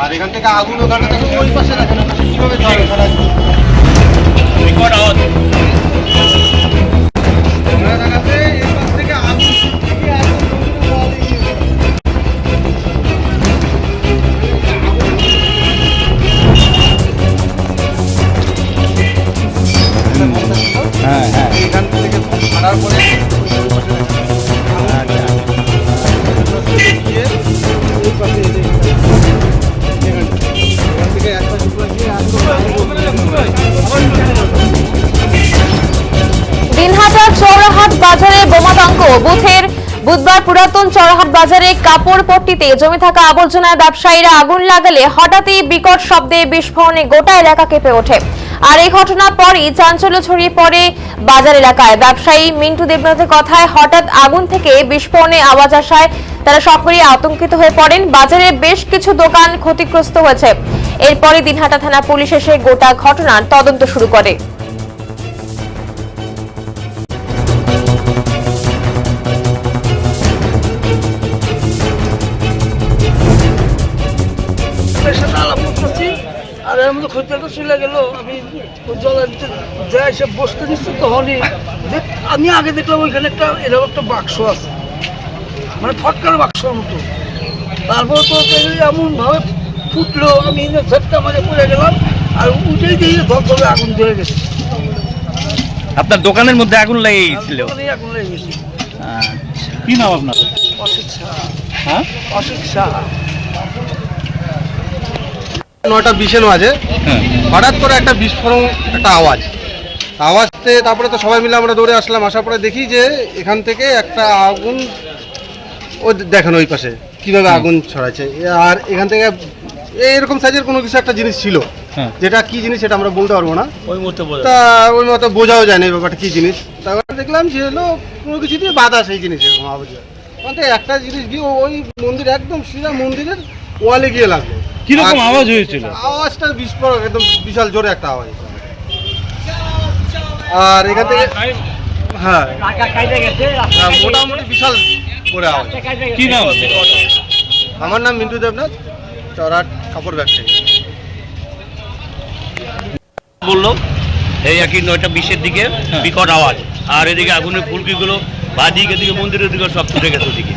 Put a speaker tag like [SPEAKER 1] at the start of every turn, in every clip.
[SPEAKER 1] আর এখান থেকে আগুন ওখানে থেকে ওই পাশে রাখেন, কিভাবে হ্যাঁ হ্যাঁ এখান থেকে ছাড়ার পরে
[SPEAKER 2] দিনহাটার চৌরাহাট বাজারে বোমাতঙ্ক। বুধবার পুরাতন চৌরাহাট বাজারে কাপড় পট্টিতে জমে থাকা আবর্জনায় ব্যবসায়ীরা আগুন লাগালে হঠাৎই বিকট শব্দে বিস্ফোরণে গোটা এলাকা কেঁপে ওঠে। আর এই ঘটনার পরই চাঞ্চল্য ছড়িয়ে পড়ে বাজার এলাকায়। ব্যবসায়ী মিন্টু দেবনাথের কথায় হঠাৎ আগুন থেকে বিস্ফোরণে আওয়াজ আসায় তারা সকলেই আতঙ্কিত হয়ে পড়েন। বাজারে বেশ কিছু দোকান ক্ষতিগ্রস্ত হয়েছে। এরপরে দিনহাটা থানা পুলিশ এসে গোটা ঘটনার তদন্ত শুরু করে।
[SPEAKER 3] আর এর মধ্যে খোঁজটা চলে গেল। আমি যাই সব বসতে নিচ্ছি, তখনই আমি আগে দেখলাম ওইখানে একটা এরকম একটা বাক্স আছে, মানে ফটকার বাক্সর মতো। তারপর তো এমন ভাবে ফুটলো, আমি ঝটকা মাঝে পড়ে গেলাম আর উঠেই দিয়ে ধরে আগুন ধরে গেছে।
[SPEAKER 4] আপনার দোকানের মধ্যে আগুন লেগে গেছিল?
[SPEAKER 3] আগুন লেগে গেছে।
[SPEAKER 4] কি নাম আপনার?
[SPEAKER 3] অসিত শাহ।
[SPEAKER 4] হ্যাঁ,
[SPEAKER 3] অসিত শাহ।
[SPEAKER 1] 9:20 বাজে হঠাৎ করে একটা বিস্ফোরণ, একটা আওয়াজতে তারপরে তো সবাই মিলে আমরা দৌড়ে আসলাম। আসার পরে দেখি যে এখান থেকে একটা আগুন, ও দেখেন ওই পাশে কিভাবে আগুন ছড়াচ্ছে। আর এখান থেকে এরকম সাইজের কোনো কিছু একটা জিনিস ছিল, যেটা কি জিনিস সেটা আমরা বলতে পারবো না তা ওই মতো বোঝাও যায় না এই ব্যাপারটা কি জিনিস। তারপরে দেখলাম যে হলো কোনো কিছু দিয়ে বাধা সেই জিনিস, এরকম আওয়াজ ওখান থেকে একটা জিনিস গিয়ে ওই মন্দির একদম সোজা মন্দিরের ওয়ালে গিয়ে লাগলো।
[SPEAKER 4] কিরকম আওয়াজ হয়েছিল?
[SPEAKER 1] আওয়াজটা বিস্ফোরক, একদম বিশাল জোরে একটা আওয়াজ। আর এখান থেকে হ্যাঁ মোটামুটি বিশাল করে আওয়াজ।
[SPEAKER 4] কি নাম?
[SPEAKER 1] আমার নাম মিন্টু দেবনাথ, চৌরাহাট কাপড় ব্যবসায়ী।
[SPEAKER 5] বললো এই আর কি 9:20 দিকে বিকট আওয়াজ, আর এদিকে আগুনের ফুলকিগুলো বাদিকে দিকে মন্দিরের দিকে সব ছুটে গেছে ওদিকে।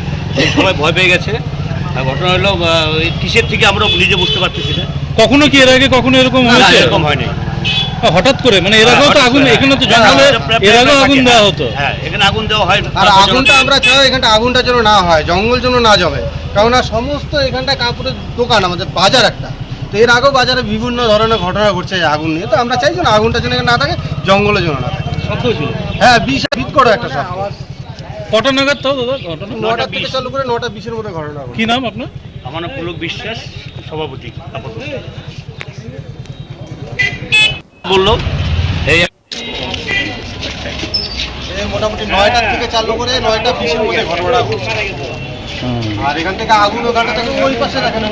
[SPEAKER 5] সবাই ভয় পেয়ে গেছে। আর ঘটনা হলো কিসের থেকে আমরা নিজে বুঝতে পারতেছি না।
[SPEAKER 4] কখনো কি এর আগে কখনো এরকম হয়েছে?
[SPEAKER 5] এরকম হয়নি।
[SPEAKER 4] হঠাৎ করে মানে এর আগেও তো আগুন, এখানে তো জঙ্গলে এর আগেও আগুন দেওয়া হতো।
[SPEAKER 5] হ্যাঁ, এখানে আগুন দেওয়া হয়।
[SPEAKER 1] আর আগুনটা আমরা চাই এখানটা আগুনটা যেন না হয়, জঙ্গল যেন না জমে, কারণ সমস্ত এখানটা কাপড়ের দোকান, আমাদের বাজার একটা। তো এর আগেও বাজারে বিভিন্ন ধরনের ঘটনা ঘটছে আগুন নিয়ে। তো আমরা চাই যেন আগুনটা যেন এখানে না থাকে, জঙ্গলে যেন না থাকে।
[SPEAKER 5] শব্দ ছিল।
[SPEAKER 1] হ্যাঁ, বিট করে একটা শব্দ।
[SPEAKER 4] কটা নাগাদ তো দাদা ঘটনা?
[SPEAKER 1] 9টা থেকে চালু করে 9:20 মধ্যে ঘটনা।
[SPEAKER 4] কি নাম আপনার?
[SPEAKER 5] আমার নাম পুলক বিশ্বাস, সভাপতি। বললো এই
[SPEAKER 1] মোটামুটি 9টা থেকে চালু করে 9:20 মধ্যে ঘটনা ঘটছে। আর এখান থেকে আগুন ওখানটা থেকে ওই পাশে রাখেন।